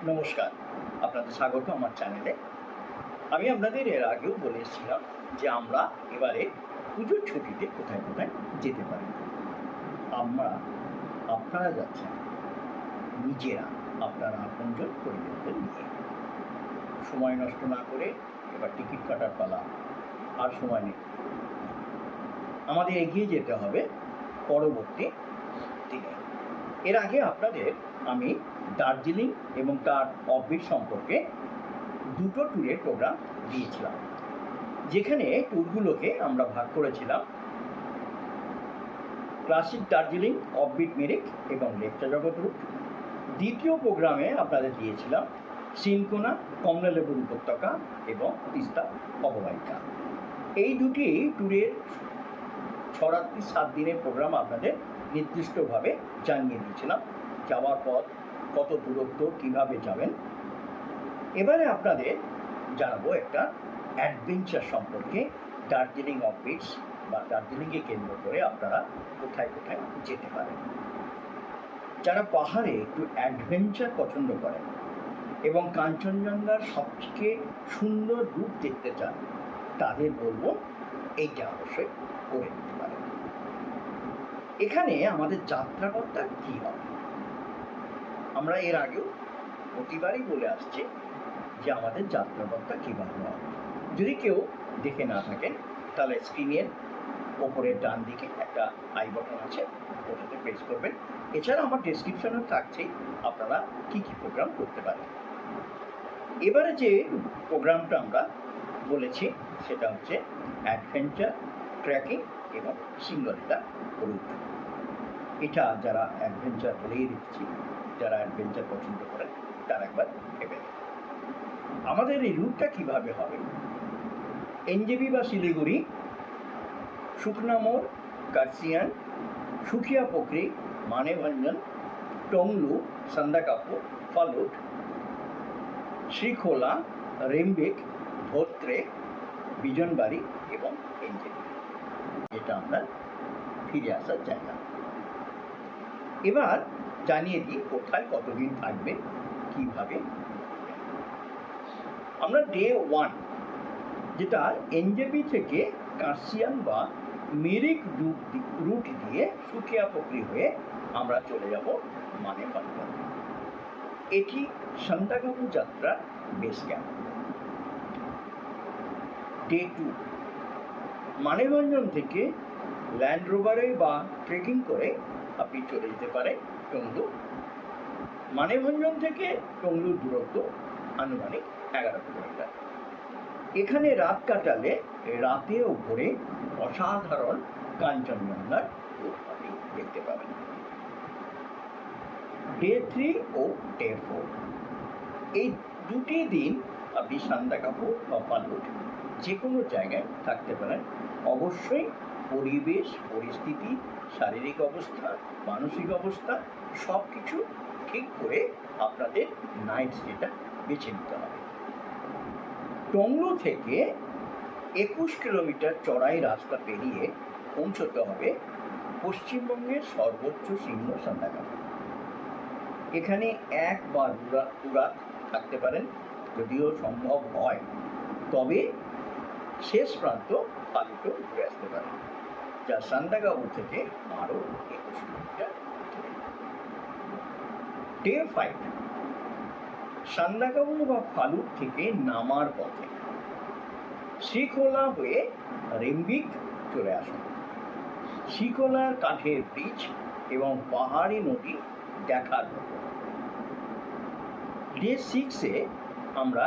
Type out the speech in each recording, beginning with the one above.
নমস্কার, আপনাদের স্বাগত আমার চ্যানেলে। আমি আপনাদের এর আগেও বলে এসেছিলাম যে আমরা এবারে পুজোর ছুটিতে কোথায় কোথায় যেতে পারি। আপনারা যাচ্ছেন নিজেরা, আপনারা আপনজন পরিবারদের নিয়ে। সময় নষ্ট না করে এবার টিকিট কাটার পালা, আর সময় নেই। আমাদের এগিয়ে যেতে হবে পরবর্তী দিনে। এর আগে আপনাদের আমি দার্জিলিং এবং তার অফবিট সম্পর্কে দুটো ট্যুরের প্রোগ্রাম দিয়েছিলাম, যেখানে ট্যুরগুলোকে আমরা ভাগ করেছিলাম ক্লাসিক দার্জিলিং, অফবিট মিরিক এবং লেপচা জগৎ রুট। দ্বিতীয় প্রোগ্রামে আপনাদের দিয়েছিলাম সিনকোনা, কমলালেবুর উপত্যকা এবং তিস্তা অববাহিকা। এই দুটি ট্যুরের 6 রাত্রি 7 দিনের প্রোগ্রাম আপনাদের নির্দিষ্টভাবে জানিয়ে দিয়েছিলাম, যাওয়ার পথ, কত দূরত্ব, কীভাবে যাবেন। এবারে আপনাদের জানাবো একটা অ্যাডভেঞ্চার সম্পর্কে। দার্জিলিং অফবিটস বা দার্জিলিংকে কেন্দ্র করে আপনারা কোথায় কোথায় যেতে পারেন। যারা পাহাড়ে একটু অ্যাডভেঞ্চার পছন্দ করেন এবং কাঞ্চনজঙ্ঘার সবথেকে সুন্দর রূপ দেখতে চান, তাদের বলবো এইটা অবশ্যই করে নিতে পারেন। এখানে আমাদের যাত্রাপথটা কী হবে, আমরা এর আগেও প্রতিবারই বলে আসছি যে আমাদের যাত্রাপথটা কীভাবে হবে। যদি কেউ দেখে না থাকেন তাহলে স্ক্রিনের ওপরের ডান দিকে একটা আই বটন আছে, ওটাতে প্রেস করবেন। এছাড়া আমার ডেসক্রিপশনেও থাকছেই আপনারা কী কী প্রোগ্রাম করতে পারেন। এবারে যে প্রোগ্রামটা আমরা বলেছি সেটা হচ্ছে অ্যাডভেঞ্চার ট্রেকিং এবং সিঙ্গলিলা রুট। এটা যারা অ্যাডভেঞ্চার বলেই দিচ্ছি, যারা অ্যাডভেঞ্চার পছন্দ করেন তারা একবার ভেবে। আমাদের এই রুটটা কীভাবে হবে, এনজেপি বা শিলিগুড়ি, শুকনামোড়, কার্সিয়ান, সুখিয়াপোখরি, মানেভঞ্জন, টংলু, সান্দাকাফু, ফালুট, শ্রীখোলা, রেমবিক, ধোত্রে, বিজনবাড়ি এবং এনজেপি, যেটা আমরা ফিরে আসার জায়গা। এবার জানিয়ে দিই কোথায় কতদিন থাকবে, কিভাবে। আমরা ডে 1, যেটা এনজেপি থেকে কার্সিয়ান বা মিরিক রুট দিয়ে সুখিয়াপোখরি হয়ে আমরা চলে যাব মানেভঞ্জন। এটি সান্দাকাফু যাত্রার বেস ক্যাম্প। ডে 2, মানেভঞ্জন থেকে ল্যান্ড রোভারে বা ট্রেকিং করে আপনি চলে যেতে পারেন টংলু। মানেভঞ্জন থেকে টংলুর দূরত্ব আনুমানিক 11 কিলোমিটার। এখানে রাত কাটালে রাতে ও ভোরে অসাধারণ কাঞ্চনজঙ্ঘার রূপ আপনি দেখতে পাবেন। ডে 3 ও ডে 4, এই দুটি দিন আপনি সান্দাকাফু বা ফালুট যে কোনো জায়গায় থাকতে পারেন। অবশ্যই পরিবেশ, পরিস্থিতি, শারীরিক অবস্থা, মানসিক অবস্থা সব কিছু ঠিক করে আপনাদের নাইট স্টেটা বেছে নিতে হবে। টংলু থেকে 21 কিলোমিটার চড়াই রাস্তা পেরিয়ে পৌঁছতে হবে পশ্চিমবঙ্গের সর্বোচ্চ শৃঙ্গ সান্দাকাফু। এখানে 1 বা 2 রাত থাকতে পারেন, যদিও সম্ভব হয়, তবে শেষ প্রান্ত ফালুটও ঘুরে আসতে পারেন, যা সান্দাকাফু থেকে আরও 21 কিলোমিটার। ডে 5, সান্দাকাফু বা ফালুট থেকে নামার পথে শ্রীখোলা হয়ে রেমবিক চলে আসুন। শ্রীখোলার কাঠের ব্রিজ এবং পাহাড়ি নদী দেখার মতো। ডে 6-এ আমরা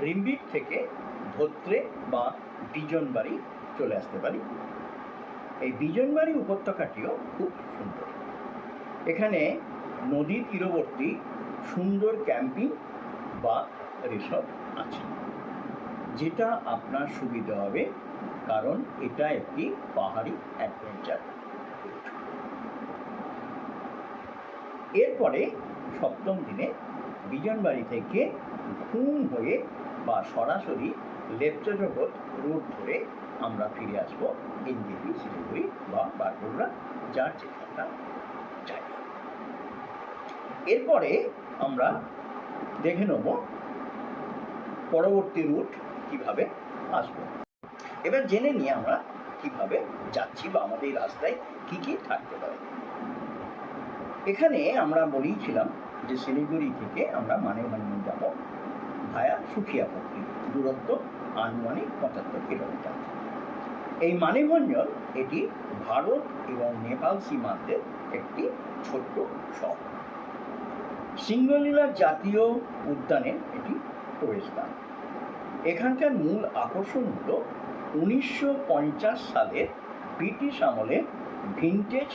রেমবিক থেকে ধোত্রে বা বিজনবাড়ি চলে আসতে পারি। এই বিজনবাড়ি উপত্যকাটিও খুব সুন্দর। এখানে নদী তীরবর্তী সুন্দর ক্যাম্পিং বা রিসর্ট আছে, যেটা আপনার সুবিধা হবে, কারণ এটা একটি পাহাড়ি অ্যাডভেঞ্চার রুট। এরপরে 7ম দিনে বিজনবাড়ি থেকে ঘুম হয়ে বা সরাসরি লেপচা জগৎ রুট ধরে আমরা ফিরে আসবো এনজেপি, শিলিগুড়ি বা বারডোগরা, যার যেখানটা জায়গা। এরপরে আমরা দেখে নেব পরবর্তী রুট কিভাবে আসবো। এবার জেনে নিয়ে আমরা কিভাবে যাচ্ছি বা আমাদের রাস্তায় কি কি থাকতে পারে। এখানে আমরা বলেইছিলাম যে শিলিগুড়ি থেকে আমরা মানেভঞ্জন যাব ভায়া সুখিয়াপট্টি, দূরত্ব আনুমানিক 75 কিলোমিটার। এই মানেভঞ্জন এটি ভারত এবং নেপাল সীমান্তের একটি ছোট্ট শহর। সিংহলীলা জাতীয় উদ্যানের এটি প্রবেশদ্বার। এখানকার মূল আকর্ষণ হল 1950 সালের ব্রিটিশ আমলে ভিনটেজ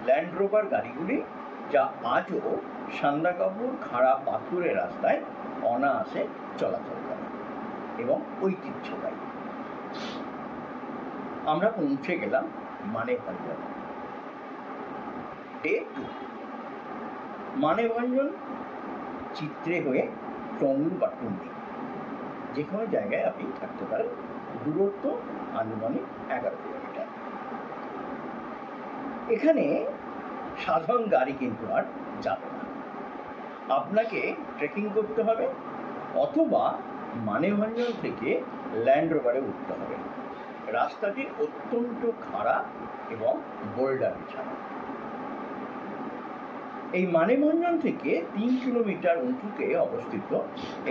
ল্যান্ড রোভার গাড়িগুলি, যা আজও সান্দাকফু খাড়া পাথুরে রাস্তায় অনায়াসে চলাচল করে এবং ঐতিহ্যবাহী। আমরা পৌঁছে গেলাম মানেভঞ্জন। ডে 2। মানেভঞ্জন চিত্রে হয়ে টঙ্গলু বা টুন্ডি যে কোনো জায়গায় আপনি থাকতে পারেন। দূরত্ব আনুমানিক 11 কিলোমিটার। এখানে সাধারণ গাড়ি কিন্তু আর যাবে না, আপনাকে ট্রেকিং করতে হবে অথবা মানেভঞ্জন থেকে ল্যান্ড রোভারে উঠতে হবে। রাস্তাটি অত্যন্ত খাড়া এবং বোল্ডার বিছানো। এই মানেভঞ্জন থেকে 3 কিলোমিটার উঁচুতে অবস্থিত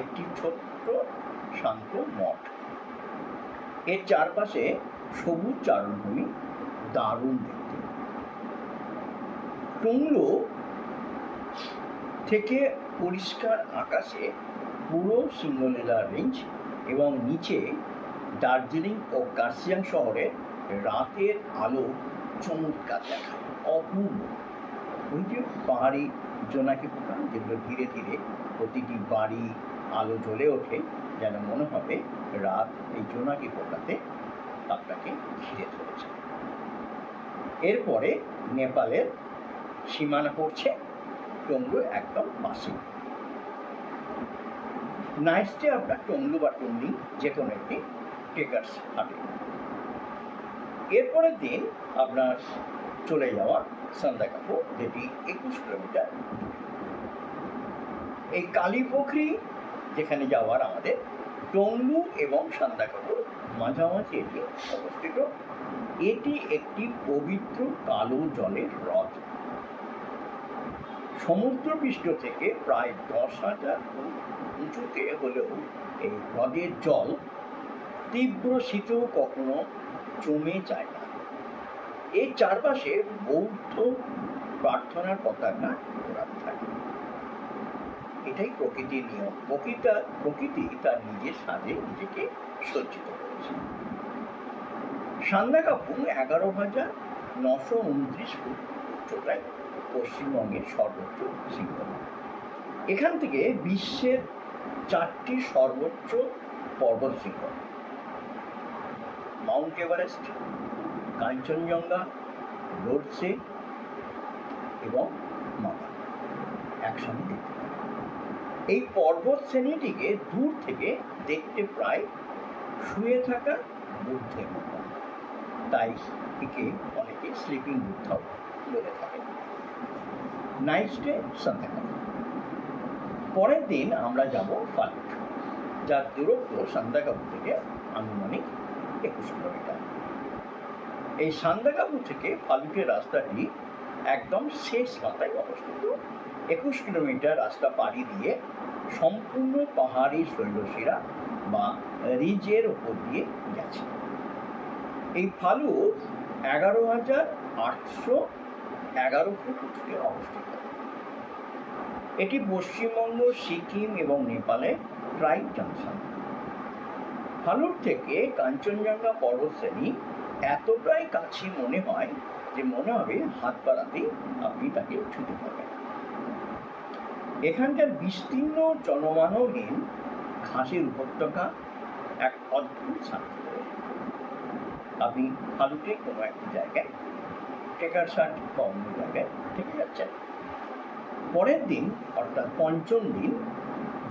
একটি ছোট্ট শান্ত মঠ। এর চারপাশে সবুজ চারণভূমি, দারুণ দেখতে। টুংলু থেকে পরিষ্কার আকাশে পুরো সিংহলীলা রেঞ্জ এবং নিচে দার্জিলিং ও কার্শিয়াং শহরের রাতের আলো চমৎকার দেখায়, অপূর্ব। ওই যে পাহাড়ি জোনাকি পোকা যেগুলো ধীরে ধীরে প্রতিটি বাড়ি আলো জ্বলে ওঠে, যেন মনে হবে রাত এই জোনাকি পোকাতে আপনাকে ঘিরে ধরেছে। এরপরে নেপালের সীমানা পড়ছে টঙ্গলু একদম পাশে। নাইট স্টে আপনার টঙ্গলু বা টুন্ডি যে কোনো একটি ট্রেকার্স হাটে। এরপরের দিন আপনার চলে যাওয়া সান্দাকফু, যেটি 21 কিলোমিটার। এই কালীপুখরি যেখানে যাওয়ার আমাদের টঙ্গলু এবং সান্দাকফুর মাঝামাঝি এটি অবস্থিত। এটি একটি পবিত্র কালো জলের হ্রদ। সমুদ্রপৃষ্ঠ থেকে প্রায় 10,000 ফুট উঁচুতে হলেও এই হ্রদের জল তীব্র শীতেও কখনো জমে যায় না। এর চারপাশে বৌদ্ধ প্রার্থনার পতাকা ওড়াতে থাকে। এটাই প্রকৃতির নিয়ম। প্রকৃতি তার নিজের সাজে নিজেকে সজ্জিত করেছে। সান্দাকফু 11,929 ফুট উচ্চতায় পশ্চিমবঙ্গের সর্বোচ্চ শৃঙ্গ। এখান থেকে বিশ্বের 4টি সর্বোচ্চ পর্বত শৃঙ্গ মাউন্ট এভারেস্ট, কাঞ্চনজঙ্ঘা, লোটসে এবং মাথা একসঙ্গে দেখতে পাবেন। এই পর্বত শ্রেণীটিকে দূর থেকে দেখতে প্রায় শুয়ে থাকা বুদ্ধের মতো, তাই একে অনেকে স্লিপিং বুদ্ধ বলে থাকে। Night stay Sandakphu. পরের দিন আমরা যাব ফালুট, যার দূরত্ব সান্দাকফু থেকে আনুমানিক 21 কিলোমিটার। এই সান্দাকফু থেকে ফালুটের রাস্তাটি একদম শেষ মাথায় অবস্থিত। 21 কিলোমিটার রাস্তা পাড়ি দিয়ে সম্পূর্ণ পাহাড়ি শৈলশিরা বা রিজের ওপর দিয়ে গেছে। এই ফালুট 11,811 ফুট উঁচুতে অবস্থিত। এটি পশ্চিমবঙ্গ, সিকিম এবং নেপালে ট্রাইব জংশন। ফালুট থেকে কাঞ্চনজঙ্ঘা পর্বতশ্রেণী এতটাই কাছে মনে হয় যে মনে হবে হাত বাড়াতেই আপনি তাকে ছুঁতে পারবেন। এখানকার বিস্তীর্ণ জনমানবহীন ঘাসের উপত্যকা এক অদ্ভুত শান্তি দেয়। আপনি ফালুটে কোনো একটি জায়গায় ট্রেকার্স হাট বা অন্য জায়গায় থেকে যাচ্ছেন। পরের দিন অর্থাৎ পঞ্চম দিন,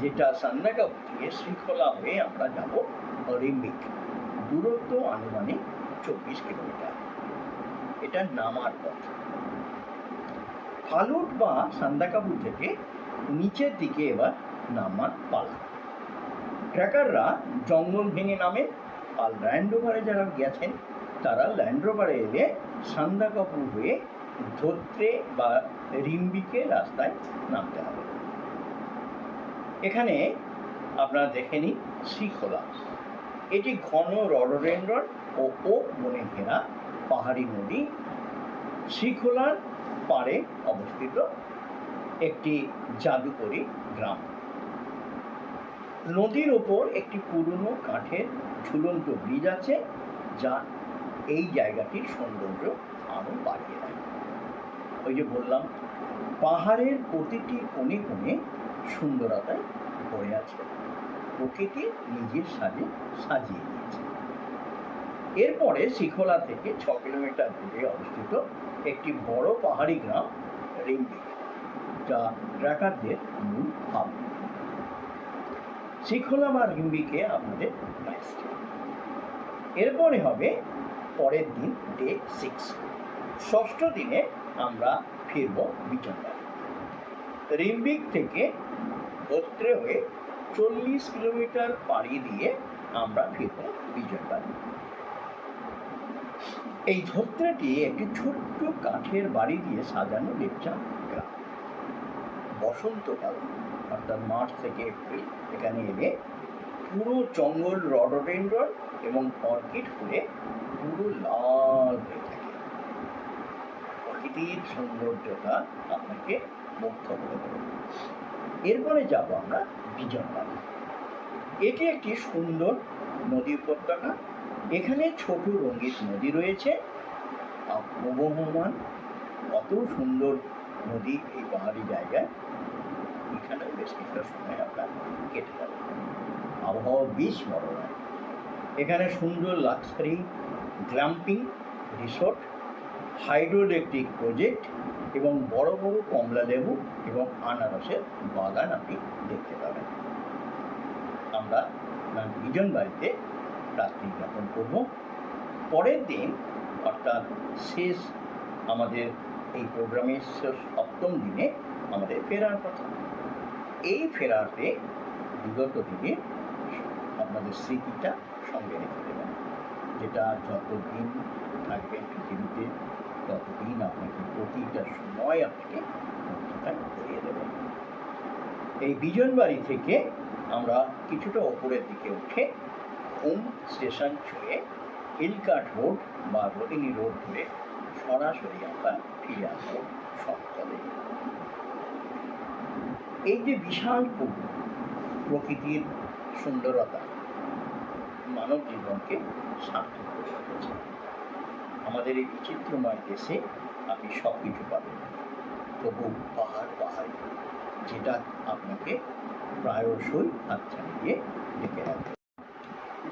যেটা সান্দাকফু থেকে শৃঙ্খলা হয়ে আমরা যাব রিম্বিক। দূরত্ব আনুমানিক 24 কিলোমিটার। এটা নামার পথ। ফালুট বা সান্দাকফু থেকে নিচের দিকে এবার নামার পালা। ট্রেকাররা জঙ্গল ভেঙে নামে, আর ল্যান্ড রোভারে যারা গেছেন তারা ল্যান্ড রোভারে এলে সান্দাকফু হয়ে ধোত্রে বা রিম্বিকে রাস্তায় নামতে হবে। এখানে আপনারা দেখে নিন শ্রীখোলা। এটি ঘন রডোডেন্ড্রন ও ওক বনে ঘেরা পাহাড়ি নদী। শ্রীখোলার পাড়ে অবস্থিত একটি জাদুকরী গ্রাম। নদীর ওপর একটি পুরনো কাঠের ঝুলন্ত ব্রিজ আছে, যা এই জায়গাটির সৌন্দর্য আরও বাড়িয়ে দেয়। ওই যে বললাম, পাহাড়ের প্রতিটি কোণে কোণে সুন্দরতায় ভরে আছে, প্রকৃতি নিজের সাজে সাজিয়ে দিয়েছে। এরপরে শ্রীখোলা থেকে 6 কিলোমিটার দূরে অবস্থিত একটি বড় পাহাড়ি গ্রাম রিম্বিক, যা ট্রেকারদের মূল হাব। শ্রীখোলা বা রিম্বিকে আপনাদের নেক্সট। এরপরে হবে পরের দিন ডে 6। ষষ্ঠ দিনে আমরা ফিরব বিজনবাড়ি। রিম্বিক থেকে ধোত্রে হয়ে 40 কিলোমিটার পাড়ি দিয়ে আমরা ফিরব বিজনবাড়ি। এই ধোত্রেটি একটি ছোট্ট কাঠের বাড়ি দিয়ে সাজানো লেপচা গ্রাম। বসন্তকাল অর্থাৎ মার্চ থেকে এপ্রিল এখানে এলে পুরো জঙ্গল রডোডেন্ড্রন এবং অর্কিড ফুলে পুরো লাল হয়ে থাকে। প্রকৃতির সৌন্দর্যতা আপনাকে মুগ্ধ করে দেবে। এরপরে যাব আমরা বিজনবাড়ি। এটি একটি সুন্দর নদী উপত্যকা। এখানে ছোট রঙিন নদী রয়েছে, প্রবহমান কত সুন্দর নদী এই পাহাড়ি জায়গায়। এখানেও বেশ কিছুটা সময় আপনার কেটে যাবে। আবহাওয়া বেশ মনোরম। এখানে সুন্দর luxury glamping resort, hydroelectric project এবং বড় বড় কমলা লেবু এবং আনারসের বাগান আপনি দেখতে পাবেন। আমরা বিজনবাড়িতে রাত্রি যাপন করব। পরের দিন অর্থাৎ শেষ আমাদের এই প্রোগ্রামের সপ্তম দিনে আমাদের ফেরার কথা। এই ফেরাতে বিগত দিনে আপনাদের স্মৃতিটা সঙ্গে রেখে দেবেন, যেটা যতদিন থাকবেন পৃথিবীতে ততদিন আপনাকে প্রতিটা সময় আপনাকে মুগ্ধতায় করিয়ে দেবেন। এই বিজনবাড়ি থেকে আমরা কিছুটা ওপরের দিকে উঠে হোম স্টেশন ছুঁয়ে হিলকাট রোড বা রোহিণী রোড ধরে সরাসরি আমরা ফিরে আসবো সমতলে। এই যে বিশাল প্রকৃতির সুন্দরতা মানব জীবনকে সার্থক করে রেখেছে। আমাদের এই বিচিত্রময় দেশে আপনি সব কিছু পাবেন, তবু পাহাড় পাহাড় যেটা আপনাকে প্রায়শই হাতছানি দিয়ে ডেকে রাখবে।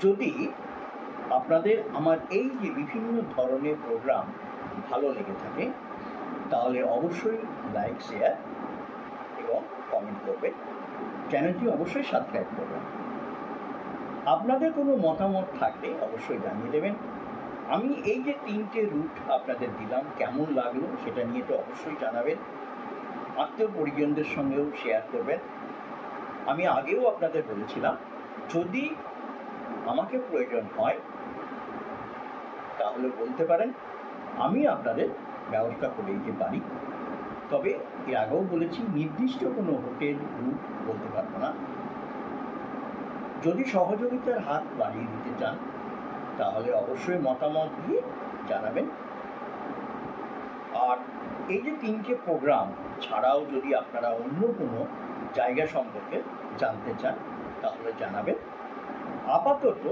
যদি আপনাদের আমার এই যে বিভিন্ন ধরনের প্রোগ্রাম ভালো লেগে থাকে, তাহলে অবশ্যই লাইক, শেয়ার এবং কমেন্ট করবেন। চ্যানেলটি অবশ্যই সাবস্ক্রাইব করবেন। আপনাদের কোনো মতামত থাকলে অবশ্যই জানিয়ে দেবেন। আমি এই যে 3টে রুট আপনাদের দিলাম, কেমন লাগলো সেটা নিয়ে তো অবশ্যই জানাবেন। আত্মীয় পরিজনদের সঙ্গেও শেয়ার করবেন। আমি আগেও আপনাদের বলেছিলাম, যদি আমাকে প্রয়োজন হয় তাহলে বলতে পারেন, আমি আপনাদের ব্যবস্থা করে দিতে পারি। তবে এর আগেও বলেছি, নির্দিষ্ট কোনো হোটেল রুট বলতে পারবো না। যদি সহযোগিতার হাত বাড়িয়ে দিতে চান তাহলে অবশ্যই মতামত দিয়ে জানাবেন। আর এই যে 3টে প্রোগ্রাম ছাড়াও যদি আপনারা অন্য কোনো জায়গা সম্পর্কে জানতে চান তাহলে জানাবেন। আপাতত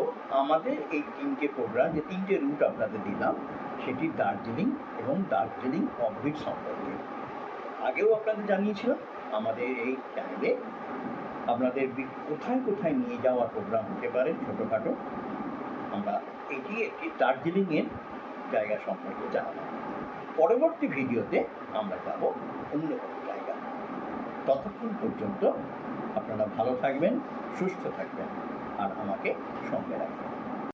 আমাদের এই 3টে প্রোগ্রাম, যে 3টে রুট আপনাদের দিলাম, সেটি দার্জিলিং এবং দার্জিলিং অবহিত সম্পর্কে আগেও আপনাদের জানিয়েছিলাম। আমাদের এই চ্যানেলে আপনাদের কোথায় কোথায় নিয়ে যাওয়ার প্রোগ্রাম হতে পারে ছোটোখাটো, আমরা এটি একটি দার্জিলিংয়ের জায়গা সম্পর্কে জানালাম। পরবর্তী ভিডিওতে আমরা যাব অন্য কোনো জায়গা। ততক্ষণ পর্যন্ত আপনারা ভালো থাকবেন, সুস্থ থাকবেন আর আমাকে সঙ্গে রাখবেন।